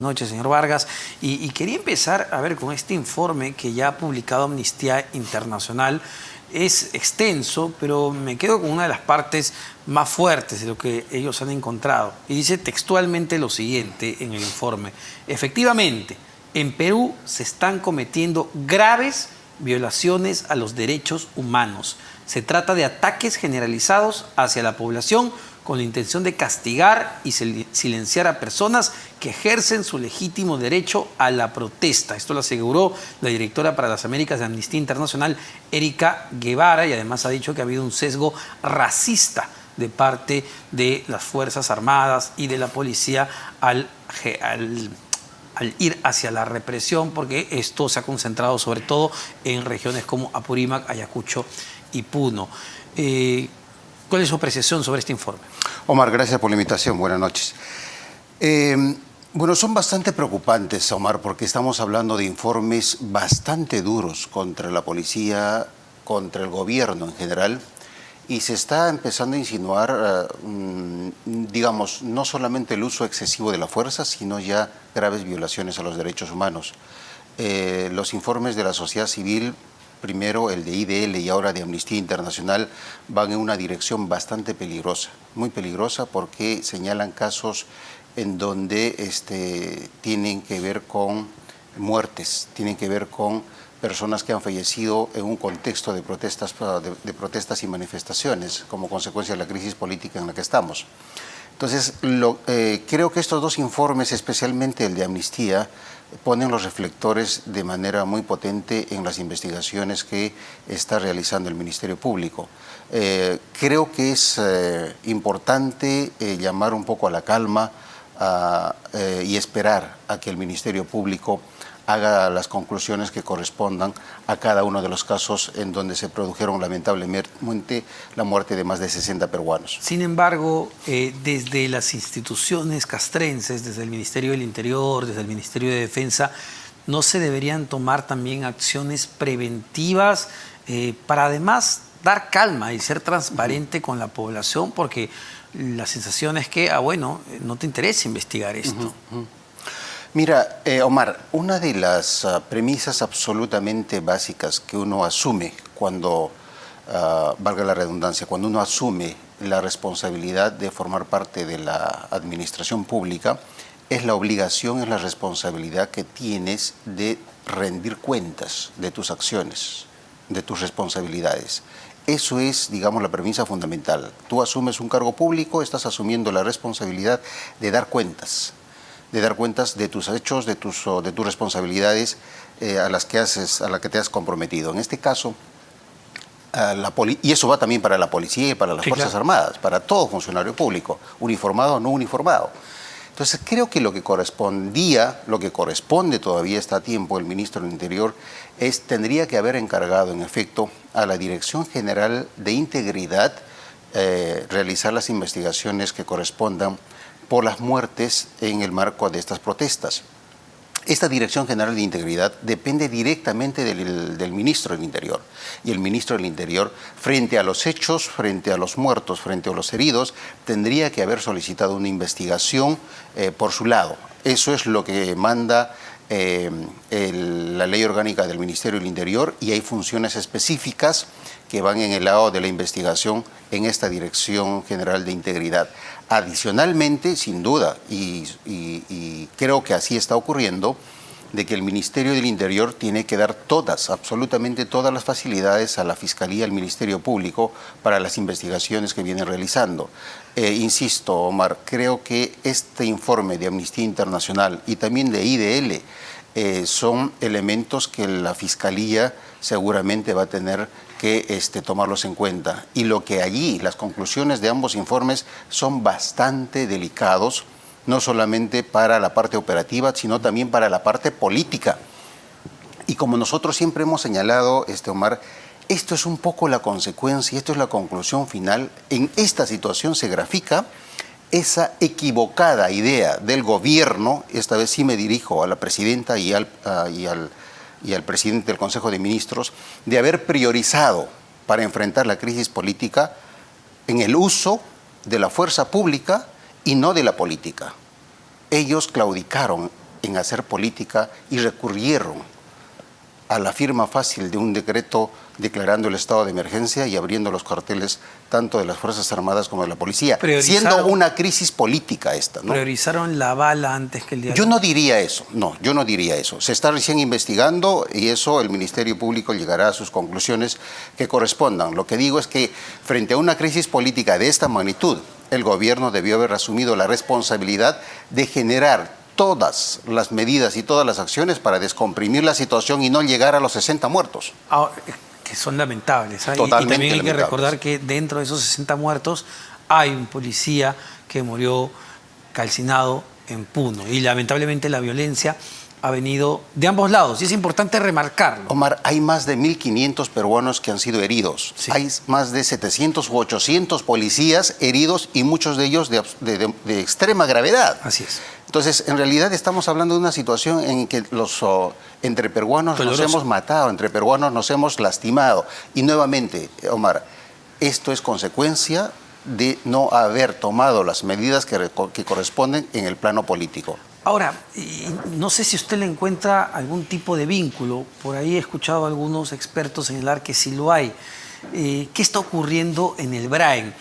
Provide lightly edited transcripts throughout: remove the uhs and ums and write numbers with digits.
Noches, señor Vargas. Y quería empezar a ver con este informe que ya ha publicado Amnistía Internacional. Es extenso, pero me quedo con una de las partes más fuertes de lo que ellos han encontrado. Y dice textualmente lo siguiente en el informe. Efectivamente, en Perú se están cometiendo graves violaciones a los derechos humanos. Se trata de ataques generalizados hacia la población con la intención de castigar y silenciar a personas que ejercen su legítimo derecho a la protesta. Esto lo aseguró la directora para las Américas de Amnistía Internacional, Erika Guevara, y además ha dicho que ha habido un sesgo racista de parte de las Fuerzas Armadas y de la policía al ir hacia la represión, porque esto se ha concentrado sobre todo en regiones como Apurímac, Ayacucho y Puno. ¿Cuál es su apreciación sobre este informe? Omar, gracias por la invitación. Buenas noches. Bueno, son bastante preocupantes, Omar, porque estamos hablando de informes bastante duros contra la policía, contra el gobierno en general, y se está empezando a insinuar, digamos, no solamente el uso excesivo de la fuerza, sino ya graves violaciones a los derechos humanos. Los informes de la sociedad civil, primero el de IDL y ahora de Amnistía Internacional, van en una dirección bastante peligrosa, muy peligrosa, porque señalan casos en donde tienen que ver con muertes, tienen que ver con personas que han fallecido en un contexto de protestas y manifestaciones como consecuencia de la crisis política en la que estamos. Entonces, creo que estos dos informes, especialmente el de Amnistía, ponen los reflectores de manera muy potente en las investigaciones que está realizando el Ministerio Público. Creo que es importante llamar un poco a la calma y esperar a que el Ministerio Público haga las conclusiones que correspondan a cada uno de los casos en donde se produjeron lamentablemente la muerte de más de 60 peruanos. Sin embargo, desde las instituciones castrenses, desde el Ministerio del Interior, desde el Ministerio de Defensa, ¿no se deberían tomar también acciones preventivas para además dar calma y ser transparente con la población? Porque la sensación es que, bueno, no te interesa investigar esto. Mira, Omar, una de las premisas absolutamente básicas que uno asume cuando, valga la redundancia, cuando uno asume la responsabilidad de formar parte de la administración pública, es la obligación, es la responsabilidad que tienes de rendir cuentas de tus acciones, de tus responsabilidades. Eso es, digamos, la premisa fundamental. Tú asumes un cargo público, estás asumiendo la responsabilidad de dar cuentas de tus hechos, de tus responsabilidades a las que te has comprometido. En este caso, y eso va también para la policía y para las Fuerzas Armadas, para todo funcionario público, uniformado o no uniformado. Entonces, creo que lo que corresponde todavía está a tiempo el ministro del Interior, tendría que haber encargado, en efecto, a la Dirección General de Integridad realizar las investigaciones que correspondan por las muertes en el marco de estas protestas. Esta Dirección General de Integridad depende directamente del Ministro del Interior. Y el Ministro del Interior, frente a los hechos, frente a los muertos, frente a los heridos, tendría que haber solicitado una investigación por su lado. Eso es lo que manda la Ley Orgánica del Ministerio del Interior, y hay funciones específicas que van en el lado de la investigación en esta Dirección General de Integridad. Adicionalmente, sin duda, y creo que así está ocurriendo, de que el Ministerio del Interior tiene que dar absolutamente todas las facilidades a la Fiscalía, al Ministerio Público, para las investigaciones que vienen realizando. Insisto, Omar, creo que este informe de Amnistía Internacional y también de IDL son elementos que la Fiscalía seguramente va a tener que tomarlos en cuenta. Y lo que allí, las conclusiones de ambos informes son bastante delicados, no solamente para la parte operativa, sino también para la parte política. Y como nosotros siempre hemos señalado, Omar, esto es un poco la consecuencia, esto es la conclusión final. En esta situación se grafica esa equivocada idea del gobierno, esta vez sí me dirijo a la presidenta y al presidente del Consejo de Ministros, de haber priorizado para enfrentar la crisis política en el uso de la fuerza pública y no de la política. Ellos claudicaron en hacer política y recurrieron a la firma fácil de un decreto declarando el estado de emergencia y abriendo los cuarteles tanto de las Fuerzas Armadas como de la policía, siendo una crisis política esta, ¿no? ¿Priorizaron la bala antes que el diálogo? Yo no diría eso, no, yo no diría eso. Se está recién investigando y eso el Ministerio Público llegará a sus conclusiones que correspondan. Lo que digo es que frente a una crisis política de esta magnitud, el gobierno debió haber asumido la responsabilidad de generar todas las medidas y todas las acciones para descomprimir la situación y no llegar a los 60 muertos. Ahora, que son lamentables. ¿Eh? Totalmente y también hay lamentables. que recordar que dentro de esos 60 muertos hay un policía que murió calcinado en Puno. Y lamentablemente la violencia ha venido de ambos lados y es importante remarcarlo. Omar, hay más de 1.500 peruanos que han sido heridos. Sí. Hay más de 700 u 800 policías heridos y muchos de ellos de extrema gravedad. Así es. Entonces, en realidad estamos hablando de una situación en que entre peruanos Doloroso. nos hemos matado, entre peruanos nos hemos lastimado. Y nuevamente, Omar, esto es consecuencia de no haber tomado las medidas que corresponden en el plano político. Ahora, no sé si usted le encuentra algún tipo de vínculo. Por ahí he escuchado a algunos expertos señalar que sí lo hay. ¿Qué está ocurriendo en el Braen?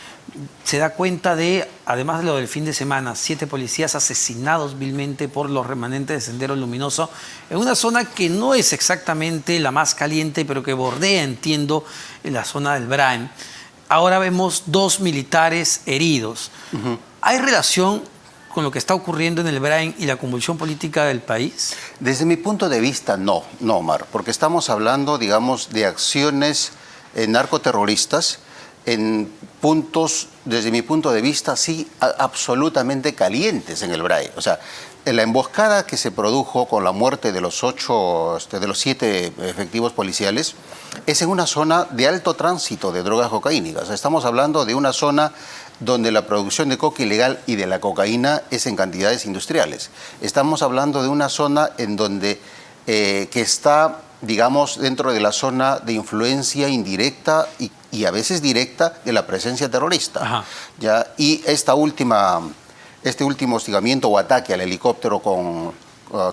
Se da cuenta de, además de lo del fin de semana, 7 policías asesinados vilmente por los remanentes de Sendero Luminoso en una zona que no es exactamente la más caliente, pero que bordea, entiendo, en la zona del Braen. Ahora vemos 2 militares heridos. ¿Hay relación con lo que está ocurriendo en el Braen y la convulsión política del país? Desde mi punto de vista, no, Omar, porque estamos hablando, digamos, de acciones narcoterroristas en puntos, desde mi punto de vista, sí, absolutamente calientes en el Braen. O sea, en la emboscada que se produjo con la muerte de los 7 efectivos policiales, es en una zona de alto tránsito de drogas cocaínicas. O sea, estamos hablando de una zona donde la producción de coca ilegal y de la cocaína es en cantidades industriales. Estamos hablando de una zona en donde que está, digamos, dentro de la zona de influencia indirecta y a veces directa de la presencia terrorista. ¿Ya? Y este último hostigamiento o ataque al helicóptero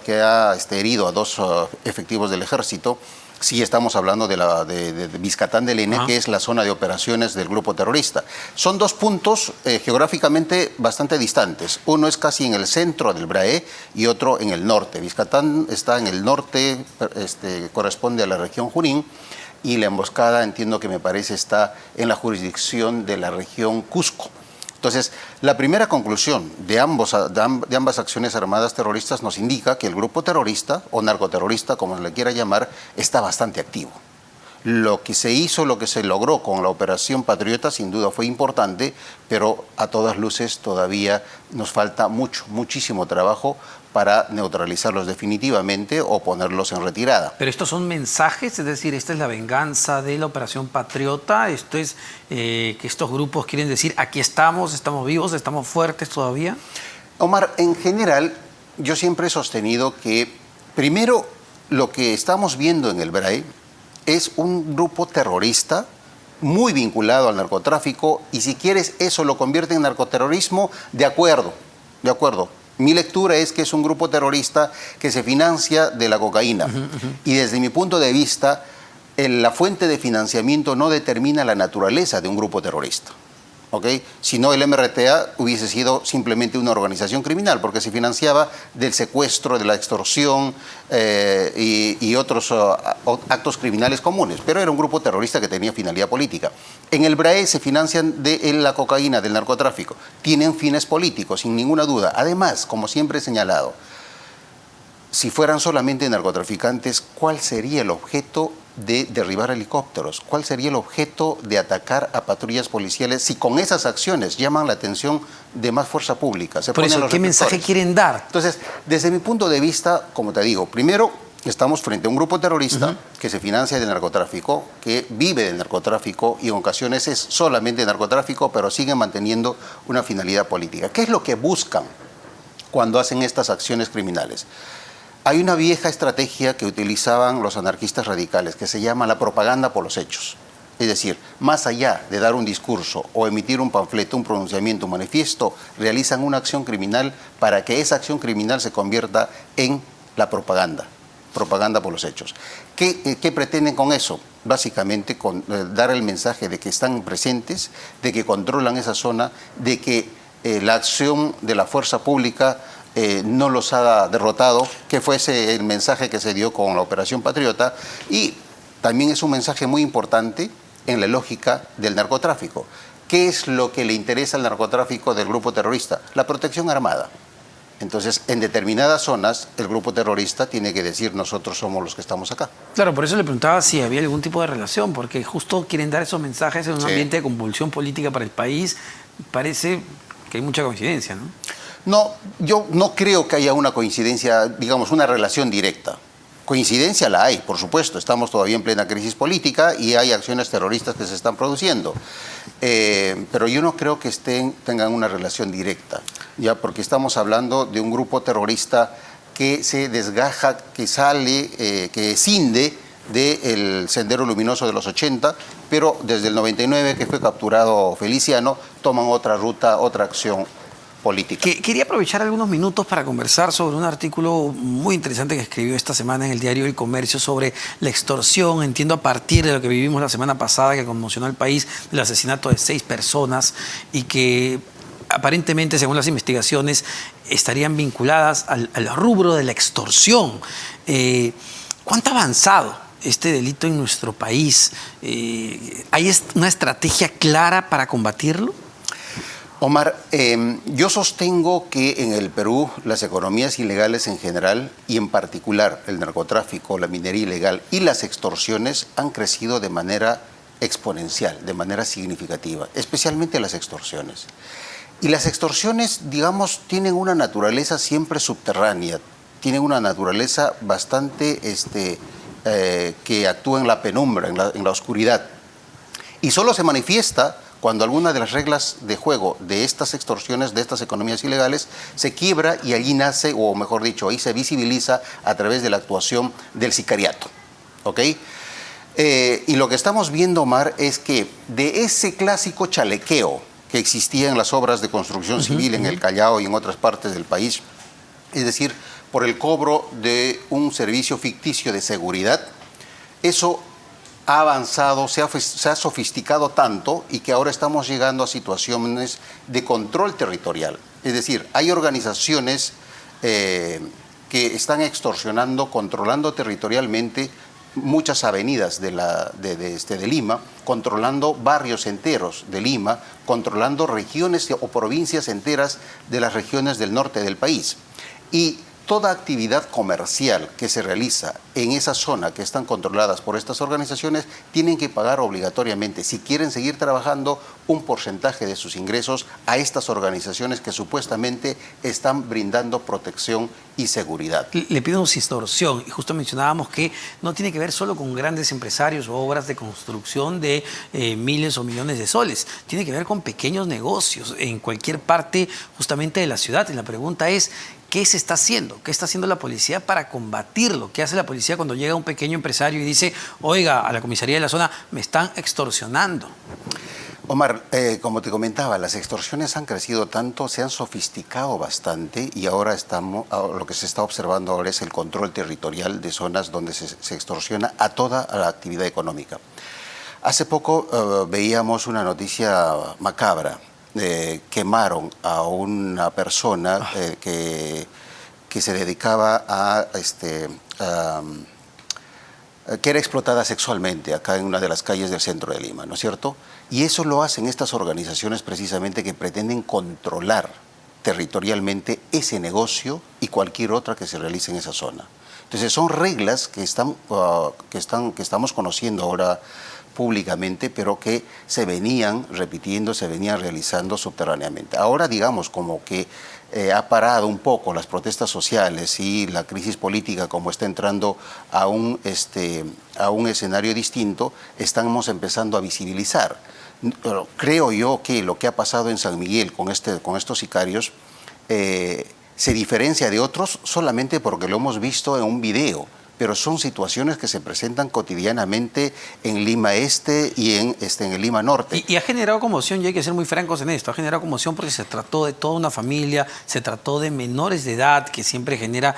que ha herido a 2 efectivos del ejército, sí estamos hablando de Vizcatán del N, que es la zona de operaciones del grupo terrorista. Son 2 puntos geográficamente bastante distantes. Uno es casi en el centro del Brae y otro en el norte. Vizcatán está en el norte, corresponde a la región Junín, y la emboscada, entiendo que me parece, está en la jurisdicción de la región Cusco. Entonces, la primera conclusión de ambas acciones armadas terroristas nos indica que el grupo terrorista o narcoterrorista, como se le quiera llamar, está bastante activo. Lo que se hizo, lo que se logró con la Operación Patriota, sin duda fue importante, pero a todas luces todavía nos falta muchísimo trabajo para neutralizarlos definitivamente o ponerlos en retirada. Pero estos son mensajes, es decir, esta es la venganza de la Operación Patriota, esto es que estos grupos quieren decir, aquí estamos vivos, estamos fuertes todavía. Omar, en general, yo siempre he sostenido que, primero, lo que estamos viendo en el Brae es un grupo terrorista muy vinculado al narcotráfico y si quieres eso lo convierte en narcoterrorismo, de acuerdo. Mi lectura es que es un grupo terrorista que se financia de la cocaína. Y desde mi punto de vista, la fuente de financiamiento no determina la naturaleza de un grupo terrorista. ¿Okay? Si no, el MRTA hubiese sido simplemente una organización criminal, porque se financiaba del secuestro, de la extorsión y otros actos criminales comunes. Pero era un grupo terrorista que tenía finalidad política. En el Brae se financian de la cocaína, del narcotráfico. Tienen fines políticos, sin ninguna duda. Además, como siempre he señalado, si fueran solamente narcotraficantes, ¿cuál sería el objeto de derribar helicópteros? ¿Cuál sería el objeto de atacar a patrullas policiales si con esas acciones llaman la atención de más fuerza pública? Por eso, ¿qué mensaje quieren dar? Entonces, desde mi punto de vista, como te digo, primero, estamos frente a un grupo terrorista que se financia del narcotráfico, que vive del narcotráfico y en ocasiones es solamente narcotráfico, pero siguen manteniendo una finalidad política. ¿Qué es lo que buscan cuando hacen estas acciones criminales? Hay una vieja estrategia que utilizaban los anarquistas radicales que se llama la propaganda por los hechos. Es decir, más allá de dar un discurso o emitir un panfleto, un pronunciamiento, un manifiesto, realizan una acción criminal para que esa acción criminal se convierta en la propaganda por los hechos. ¿Qué pretenden con eso? Básicamente dar el mensaje de que están presentes, de que controlan esa zona, de que la acción de la fuerza pública no los ha derrotado, que fuese el mensaje que se dio con la Operación Patriota, y también es un mensaje muy importante en la lógica del narcotráfico. ¿Qué es lo que le interesa al narcotráfico del grupo terrorista? La protección armada. Entonces, en determinadas zonas, el grupo terrorista tiene que decir, nosotros somos los que estamos acá. Claro, por eso le preguntaba si había algún tipo de relación, porque justo quieren dar esos mensajes en un ambiente de convulsión política para el país. Parece que hay mucha coincidencia, ¿no? No, yo no creo que haya una coincidencia, digamos, una relación directa. Coincidencia la hay, por supuesto, estamos todavía en plena crisis política y hay acciones terroristas que se están produciendo. Pero yo no creo que tengan una relación directa, ya, porque estamos hablando de un grupo terrorista que se desgaja, que sale, que escinde del Sendero Luminoso de los 80, pero desde el 99, que fue capturado Feliciano, toman otra ruta, otra acción política. Quería aprovechar algunos minutos para conversar sobre un artículo muy interesante que escribió esta semana en el diario El Comercio sobre la extorsión. Entiendo, a partir de lo que vivimos la semana pasada, que conmocionó al país, el asesinato de 6 personas y que aparentemente, según las investigaciones, estarían vinculadas al rubro de la extorsión. ¿Cuánto ha avanzado este delito en nuestro país? ¿Hay una estrategia clara para combatirlo? Omar, yo sostengo que en el Perú las economías ilegales en general y en particular el narcotráfico, la minería ilegal y las extorsiones han crecido de manera exponencial, de manera significativa, especialmente las extorsiones. Y las extorsiones, digamos, tienen una naturaleza siempre subterránea, tienen una naturaleza bastante que actúa en la penumbra, en la oscuridad. Y solo se manifiesta cuando alguna de las reglas de juego de estas extorsiones, de estas economías ilegales, se quiebra y allí nace, o mejor dicho, ahí se visibiliza a través de la actuación del sicariato. ¿Ok? Y lo que estamos viendo, Omar, es que de ese clásico chalequeo que existía en las obras de construcción civil en el Callao y en otras partes del país, es decir, por el cobro de un servicio ficticio de seguridad, eso ha avanzado, se ha sofisticado tanto y que ahora estamos llegando a situaciones de control territorial. Es decir, hay organizaciones que están extorsionando, controlando territorialmente muchas avenidas de Lima, controlando barrios enteros de Lima, controlando regiones o provincias enteras de las regiones del norte del país. Y toda actividad comercial que se realiza en esa zona que están controladas por estas organizaciones tienen que pagar obligatoriamente, si quieren seguir trabajando, un porcentaje de sus ingresos a estas organizaciones que supuestamente están brindando protección y seguridad. Le pido extorsión, y justo mencionábamos que no tiene que ver solo con grandes empresarios o obras de construcción de miles o millones de soles, tiene que ver con pequeños negocios en cualquier parte justamente de la ciudad. Y la pregunta es, ¿qué se está haciendo? ¿Qué está haciendo la policía para combatirlo? ¿Qué hace la policía cuando llega un pequeño empresario y dice, oiga, a la comisaría de la zona me están extorsionando? Omar, como te comentaba, las extorsiones han crecido tanto, se han sofisticado bastante y ahora lo que se está observando ahora es el control territorial de zonas donde se extorsiona a toda la actividad económica. Hace poco veíamos una noticia macabra. Quemaron a una persona que se dedicaba que era explotada sexualmente acá en una de las calles del centro de Lima, ¿no es cierto? Y eso lo hacen estas organizaciones precisamente que pretenden controlar territorialmente ese negocio y cualquier otra que se realice en esa zona. Entonces son reglas que estamos conociendo ahora públicamente, pero que se venían repitiendo, se venían realizando subterráneamente. Ahora, digamos, como que ha parado un poco las protestas sociales y la crisis política, como está entrando a un escenario distinto, estamos empezando a visibilizar. Creo yo que lo que ha pasado en San Miguel con estos sicarios se diferencia de otros solamente porque lo hemos visto en un video. pero son situaciones que se presentan cotidianamente en Lima Este y en el Lima Norte. Y ha generado conmoción, y hay que ser muy francos en esto, ha generado conmoción porque se trató de toda una familia, se trató de menores de edad, que siempre genera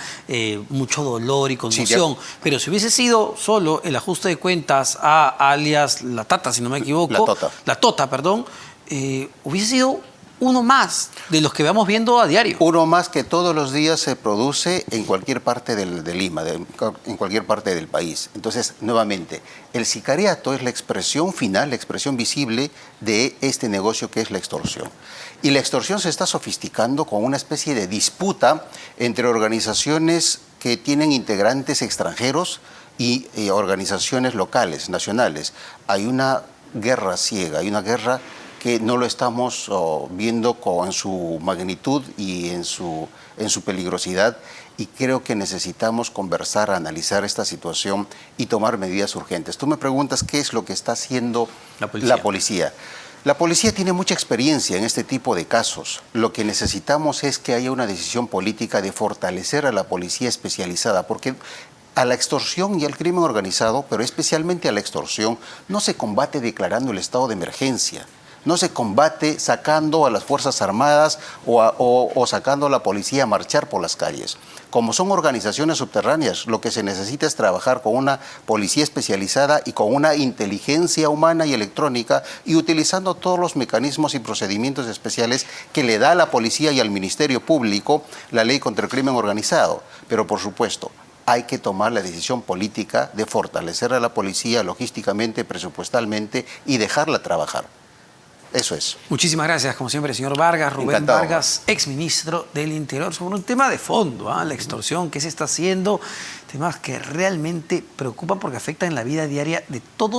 mucho dolor y conmoción. Sí, pero si hubiese sido solo el ajuste de cuentas a alias La Tata, si no me equivoco, La Tota, perdón, hubiese sido uno más de los que vamos viendo a diario. Uno más que todos los días se produce en cualquier parte de Lima, en cualquier parte del país. Entonces, nuevamente, el sicariato es la expresión final, la expresión visible de este negocio que es la extorsión. Y la extorsión se está sofisticando con una especie de disputa entre organizaciones que tienen integrantes extranjeros y organizaciones locales, nacionales. Hay una guerra ciega, hay una guerra que no lo estamos viendo en su magnitud y en su peligrosidad, y creo que necesitamos conversar, analizar esta situación y tomar medidas urgentes. Tú me preguntas qué es lo que está haciendo la policía. La policía tiene mucha experiencia en este tipo de casos. Lo que necesitamos es que haya una decisión política de fortalecer a la policía especializada, porque a la extorsión y al crimen organizado, pero especialmente a la extorsión, no se combate declarando el estado de emergencia. No se combate sacando a las Fuerzas Armadas o sacando a la policía a marchar por las calles. Como son organizaciones subterráneas, lo que se necesita es trabajar con una policía especializada y con una inteligencia humana y electrónica, y utilizando todos los mecanismos y procedimientos especiales que le da a la policía y al Ministerio Público la ley contra el crimen organizado. Pero, por supuesto, hay que tomar la decisión política de fortalecer a la policía logísticamente, presupuestalmente, y dejarla trabajar. Eso es. Muchísimas gracias, como siempre, señor Vargas, Rubén Encantado. Vargas, exministro del Interior, sobre un tema de fondo, la extorsión, qué se está haciendo, temas que realmente preocupan porque afectan en la vida diaria de todos